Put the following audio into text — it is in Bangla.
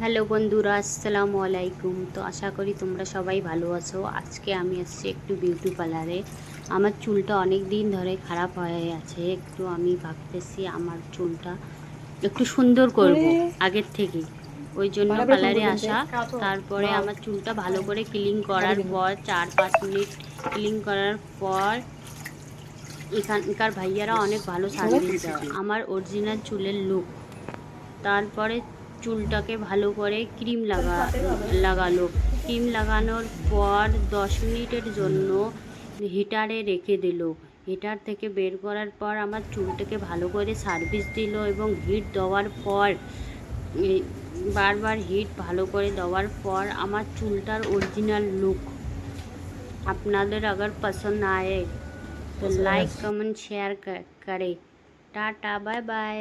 হ্যালো বন্ধুরা, আসসালামু আলাইকুম। তো আশা করি তোমরা সবাই ভালো আছো। আজকে আমি এসেছি একটু বিউটি পার্লারে। আমার চুলটা অনেক দিন ধরে খারাপ হয়ে আছে। একটু আমি ভাবতেছি আমার চুলটা একটু সুন্দর করব আগের থেকেই। ওই জন্য পার্লারে আসা। তারপরে আমার চুলটা ভালো করে ক্লিন করার পর 4-5 মিনিট ক্লিন করার পর এখানকার ভাইয়ারা অনেক ভালো সার্ভিস দেয়। আমার অরিজিনাল চুলের লুক। তারপরে চুলটাকে ভালো করে লাগালো। ক্রিম লাগানোর পর 10 মিনিটের জন্য হিটারে রেখে দিল। হিটার থেকে বের করার পর আমার চুলটাকে ভালো করে সার্ভিস দিল এবং হিট দেওয়ার পর বারবার হিট ভালো করে দেওয়ার পর আমার চুলটার অরিজিনাল लुक আপনাদের अगर पसंद आए तो लाइक कमेंट शेयर करें। Tata bye bye.